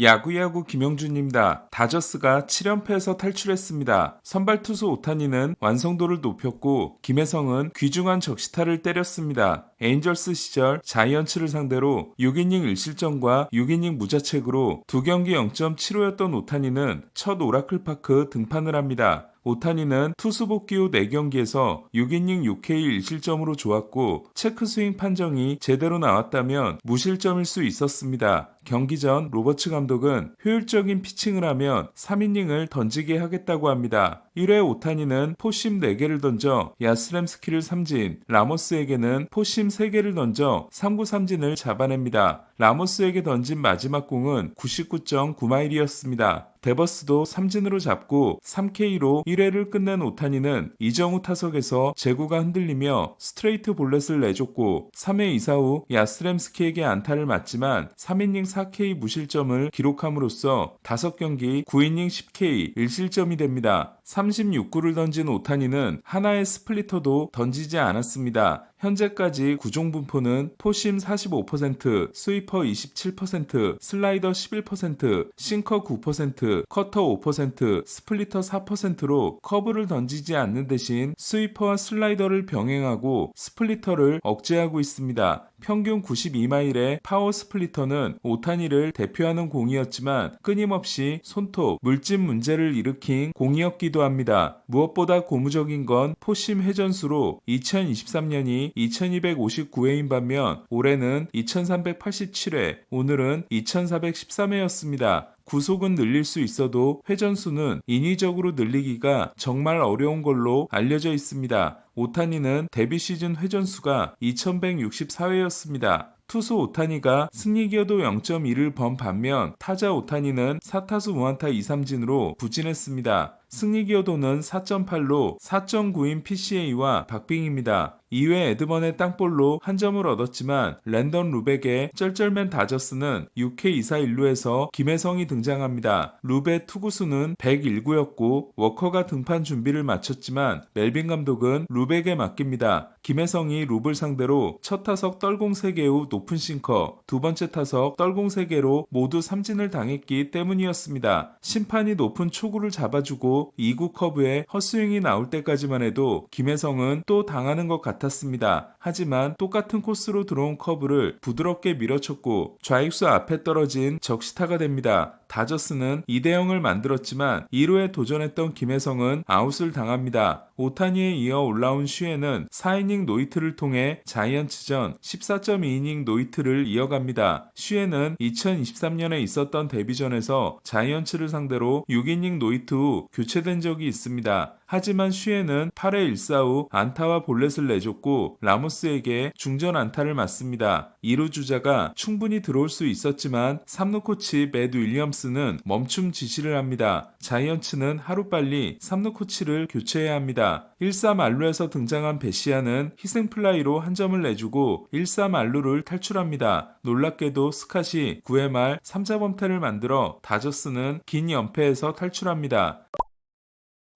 야구야구 김영준입니다. 다저스가 7연패에서 탈출했습니다. 선발 투수 오타니는 완성도를 높였고 김혜성은 귀중한 적시타를 때렸습니다. 에인절스 시절 자이언츠를 상대로 6이닝 1실점과 6이닝 무자책으로 2경기 0.75였던 오타니는 첫 오라클파크 등판을 합니다. 오타니는 투수 복귀 후 4경기에서 6이닝 6K 1실점으로 좋았고 체크 스윙 판정이 제대로 나왔다면 무실점일 수 있었습니다. 경기 전 로버츠 감독은 효율적인 피칭을 하면 3이닝을 던지게 하겠다고 합니다. 1회 오타니는 포심 4개를 던져 야스렘스키를 삼진, 라모스에게는 포심 3개를 던져 3구 삼진을 잡아냅니다. 라모스에게 던진 마지막 공은 99.9마일이었습니다. 데버스도 삼진으로 잡고 3K로 1회를 끝낸 오타니는 이정후 타석에서 제구가 흔들리며 스트레이트 볼넷을 내줬고 3회 이사 후 야스렘스키에게 안타를 맞지만 3이닝 4K 무실점을 기록함으로써 5경기 9이닝 10K 1실점이 됩니다. 36구를 던진 오타니는 하나의 스플리터도 던지지 않았습니다. 현재까지 구종 분포는 포심 45%, 스위퍼 27%, 슬라이더 11%, 싱커 9%, 커터 5%, 스플리터 4%로 커브를 던지지 않는 대신 스위퍼와 슬라이더를 병행하고 스플리터를 억제하고 있습니다. 평균 92마일의 파워 스플리터는 오타니를 대표하는 공이었지만 끊임없이 손톱, 물집 문제를 일으킨 공이었기도 합니다. 무엇보다 고무적인 건 포심 회전수로 2023년이 2259회인 반면 올해는 2387회, 오늘은 2413회였습니다. 구속은 늘릴 수 있어도 회전수는 인위적으로 늘리기가 정말 어려운 걸로 알려져 있습니다. 오타니는 데뷔 시즌 회전수가 2164회였습니다. 투수 오타니가 승리기여도 0.1을 범 반면 타자 오타니는 4타수 무안타 2삼진으로 부진했습니다. 승리기여도는 4.8로 4.9인 PCA와 박빙입니다. 2회 에드먼의 땅볼로 한 점을 얻었지만 랜던 루벡의 쩔쩔맨 다저스는 6회 2사 1루에서 김혜성이 등장합니다. 루벡 투구수는 101구였고 워커가 등판 준비를 마쳤지만 멜빈 감독은 루벡에 맡깁니다. 김혜성이 룹을 상대로 첫 타석 떨공 3개 후 높은 싱커, 두 번째 타석 떨공 3개로 모두 삼진을 당했기 때문이었습니다. 심판이 높은 초구를 잡아주고 2구 커브에 헛스윙이 나올 때까지만 해도 김혜성은 또 당하는 것 같았습니다. 하지만 똑같은 코스로 들어온 커브를 부드럽게 밀어쳤고 좌익수 앞에 떨어진 적시타가 됩니다. 다저스는 2대0을 만들었지만 2루에 도전했던 김혜성은 아웃을 당합니다. 오타니에 이어 올라온 슈에는 4이닝 노히트를 통해 자이언츠전 14.2이닝 노히트를 이어갑니다. 슈에는 2023년에 있었던 데뷔전에서 자이언츠를 상대로 6이닝 노히트 후 교체된 적이 있습니다. 하지만 슈에는 8회 1사 후 안타와 볼넷을 내줬고 라모스에게 중전 안타를 맞습니다. 2루 주자가 충분히 들어올 수 있었지만 3루 코치 매드 윌리엄스는 멈춤 지시를 합니다. 자이언츠는 하루빨리 3루 코치를 교체해야 합니다. 1사 만루에서 등장한 베시아는 희생플라이로 한 점을 내주고 1사 만루를 탈출합니다. 놀랍게도 스캇이 9회 말 3자범타를 만들어 다저스는 긴 연패에서 탈출합니다.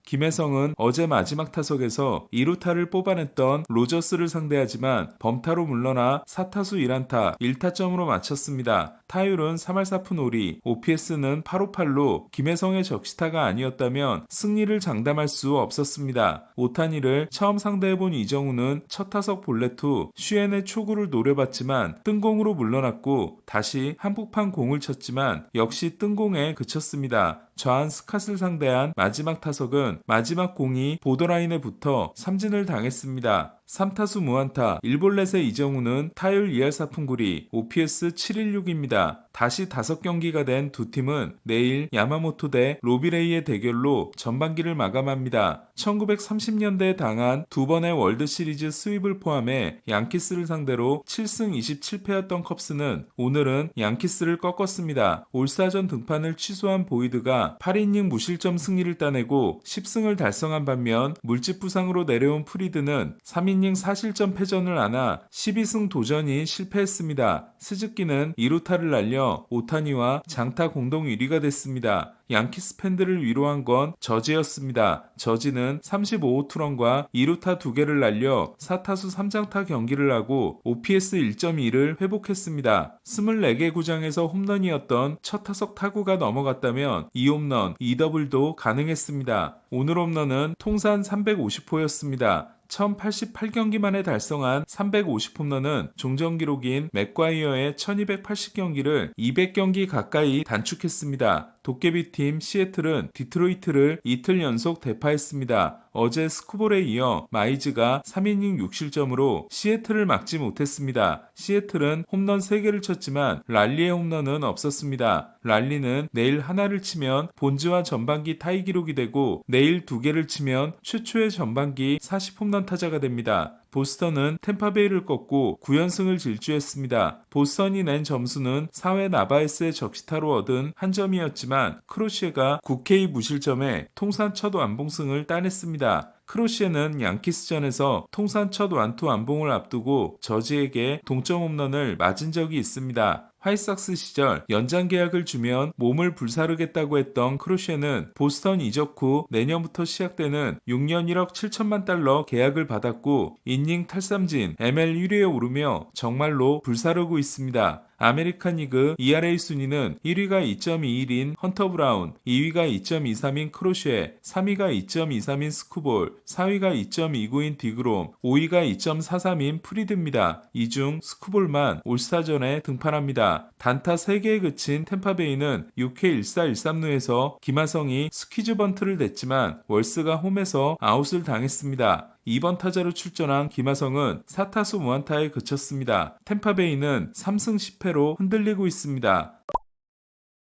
김혜성은 어제 마지막 타석에서 2루타를 뽑아냈던 로저스를 상대하지만 범타로 물러나 4타수 1안타 1타점으로 마쳤습니다. 타율은 3할 4푼 5리, OPS는 858로 김혜성의 적시타가 아니었다면 승리를 장담할 수 없었습니다. 오타니를 처음 상대해본 이정우는 첫 타석 볼넷 후 슈엔의 초구를 노려봤지만 뜬공으로 물러났고 다시 한복판 공을 쳤지만 역시 뜬공에 그쳤습니다. 좌한 스캇을 상대한 마지막 타석은 마지막 공이 보더라인에 붙어 삼진을 당했습니다. 3타수 무안타 1볼넷의 이정우는 타율 2할 4푼 9리, OPS 716입니다. 다시 5경기가 된 두 팀은 내일 야마모토 대 로비레이의 대결로 전반기를 마감합니다. 1930년대에 당한 두 번의 월드시리즈 스윕을 포함해 양키스를 상대로 7승 27패였던 컵스는 오늘은 양키스를 꺾었습니다. 올스타전 등판을 취소한 보이드가 8이닝 무실점 승리를 따내고 10승을 달성한 반면 물집 부상으로 내려온 프리드는 3이닝 3이닝 4실점 패전을 안아 12승 도전이 실패했습니다. 스즈키는 2루타를 날려 오타니와 장타 공동 1위가 됐습니다. 양키스 팬들을 위로한 건 저지였습니다. 저지는 35호 투런과 2루타 2개를 날려 4타수 3장타 경기를 하고 OPS 1.2를 회복했습니다. 24개 구장에서 홈런이었던 첫 타석 타구가 넘어갔다면 2홈런, 2더블도 가능했습니다. 오늘 홈런은 통산 350호였습니다. 처음 88경기 만에 달성한 350홈런은 종전 기록인 맥과이어의 1280경기를 200경기 가까이 단축했습니다. 도깨비팀 시애틀은 디트로이트를 이틀 연속 대파했습니다. 어제 스쿠볼에 이어 마이즈가 3이닝 6실점으로 시애틀을 막지 못했습니다. 시애틀은 홈런 3개를 쳤지만 랄리의 홈런은 없었습니다. 랄리는 내일 하나를 치면 본즈와 전반기 타이 기록이 되고 내일 2개를 치면 최초의 전반기 40홈런 타자가 됩니다. 보스턴은 템파베이를 꺾고 9연승을 질주했습니다. 보스턴이 낸 점수는 4회 나바에스의 적시타로 얻은 한 점이었지만 크로시에가 9K 무실점에 통산 첫 완봉승을 따냈습니다. 크로시에는 양키스전에서 통산 첫 완투 완봉을 앞두고 저지에게 동점 홈런을 맞은 적이 있습니다. 화이삭스 시절 연장 계약을 주면 몸을 불사르겠다고 했던 크로시에는 보스턴 이적 후 내년부터 시작되는 6년 1억 7천만 달러 계약을 받았고 이닝 탈삼진 ML 1위에 오르며 정말로 불사르고 있습니다. 아메리칸 리그 ERA 순위는 1위가 2.21인 헌터 브라운, 2위가 2.23인 크로쉐, 3위가 2.23인 스쿠볼, 4위가 2.29인 디그롬, 5위가 2.43인 프리드입니다. 이 중 스쿠볼만 올스타전에 등판합니다. 단타 3개에 그친 템파베이는 6회 1사 1삼루에서 김하성이 스퀴즈 번트를 냈지만 월스가 홈에서 아웃을 당했습니다. 2번 타자로 출전한 김하성은 4타수 무안타에 그쳤습니다. 템파베이는 3승 10패로 흔들리고 있습니다.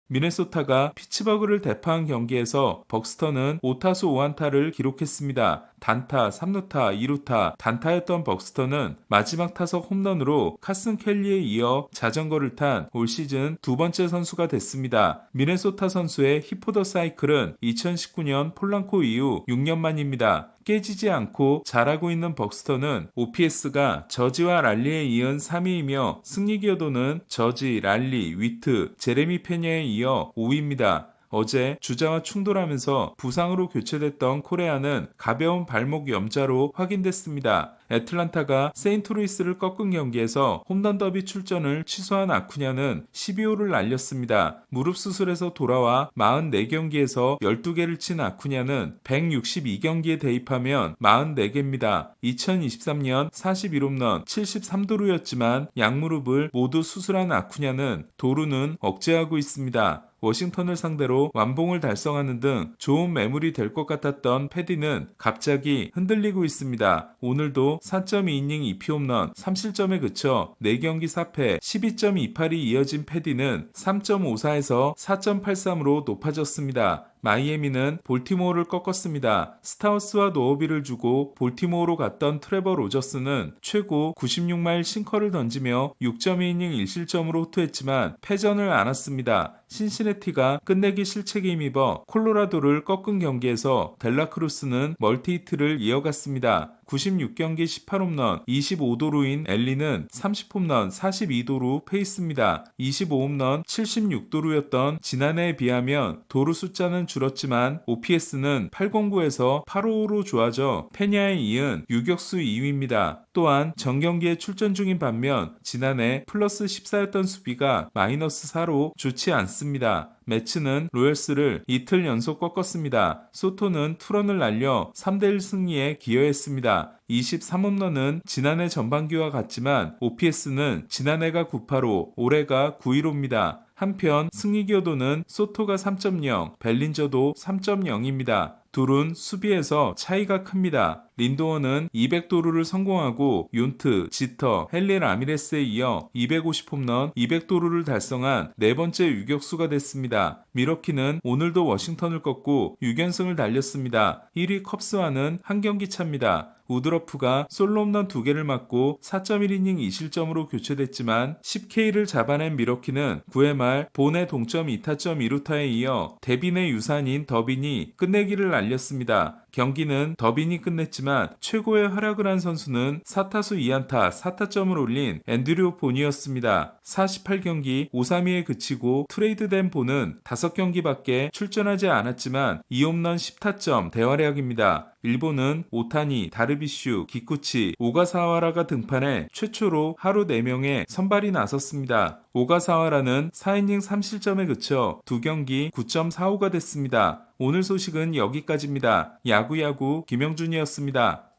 미네소타가 피츠버그를 대파한 경기에서 벅스턴은 5타수 5안타를 기록했습니다. 단타, 3루타, 2루타, 단타였던 벅스턴은 마지막 타석 홈런으로 카슨 켈리에 이어 자전거를 탄 올 시즌 두 번째 선수가 됐습니다. 미네소타 선수의 히포더 사이클은 2019년 폴랑코 이후 6년 만입니다. 깨지지 않고 잘하고 있는 벅스턴은 OPS가 저지와 랄리에 이은 3위이며 승리 기여도는 저지, 랄리, 위트, 제레미 페냐에 이어 5위입니다. 어제 주자와 충돌하면서 부상으로 교체됐던 코레아는 가벼운 발목 염자로 확인됐습니다. 애틀란타가 세인트루이스를 꺾은 경기에서 홈런 더비 출전을 취소한 아쿠냐는 12호를 날렸습니다. 무릎 수술에서 돌아와 44경기에서 12개를 친 아쿠냐는 162경기에 대입하면 44개입니다. 2023년 41홈런 73도루였지만 양무릎을 모두 수술한 아쿠냐는 도루는 억제하고 있습니다. 워싱턴을 상대로 완봉을 달성하는 등 좋은 매물이 될 것 같았던 패디는 갑자기 흔들리고 있습니다. 오늘도 4.2이닝 2피홈런 3실점에 그쳐 4경기 4패 12.28이 이어진 패디는 3.54에서 4.83으로 높아졌습니다. 마이애미는 볼티모어를 꺾었습니다. 스타우스와 노어비를 주고 볼티모어로 갔던 트레버 로저스는 최고 96마일 싱커를 던지며 6.2이닝 1실점으로 호투했지만 패전을 안았습니다. 신시내티가 끝내기 실책에 힘입어 콜로라도를 꺾은 경기에서 델라크루스는 멀티히트를 이어갔습니다. 96경기 18홈런 25도루인 엘리는 30홈런 42도루 페이스입니다. 25홈런 76도루였던 지난해에 비하면 도루 숫자는 줄었지만 OPS는 809에서 855로 좋아져 페냐에 이은 유격수 2위입니다. 또한 전경기에 출전 중인 반면 지난해 플러스 14였던 수비가 마이너스 4로 좋지 않습니다. 매츠는 로열스를 이틀 연속 꺾었습니다. 소토는 투런을 날려 3대1 승리에 기여했습니다. 23홈런은 지난해 전반기와 같지만 OPS는 지난해가 985, 올해가 915입니다. 한편 승리 기여도는 소토가 3.0, 벨린저도 3.0입니다. 둘은 수비에서 차이가 큽니다. 린도어는 200도루를 성공하고 윤트, 지터, 헨리 라미레스에 이어 250홈런, 200도루를 달성한 네 번째 유격수가 됐습니다. 미러키는 오늘도 워싱턴을 꺾고 6연승을 달렸습니다. 1위 컵스와는 한 경기 차입니다. 우드러프가 솔로 홈런 2개를 맞고 4.1이닝 2실점으로 교체됐지만 10K를 잡아낸 미러키는 9회 말 본의 동점 2타점 2루타에 이어 데빈의 유산인 더빈이 끝내기를 날렸습니다. 경기는 더빈이 끝냈지만 최고의 활약을 한 선수는 4타수 2안타 4타점을 올린 앤드류 본이었습니다. 48경기 5-3-2에 그치고 트레이드된 본은 5경기밖에 출전하지 않았지만 2홈런 10타점 대활약입니다. 일본은 오타니, 다르비슈, 기쿠치, 오가사와라가 등판해 최초로 하루 4명의 선발이 나섰습니다. 오가사와라는 4이닝 3실점에 그쳐 2경기 9.45가 됐습니다. 오늘 소식은 여기까지입니다. 야구야구 김영준이었습니다.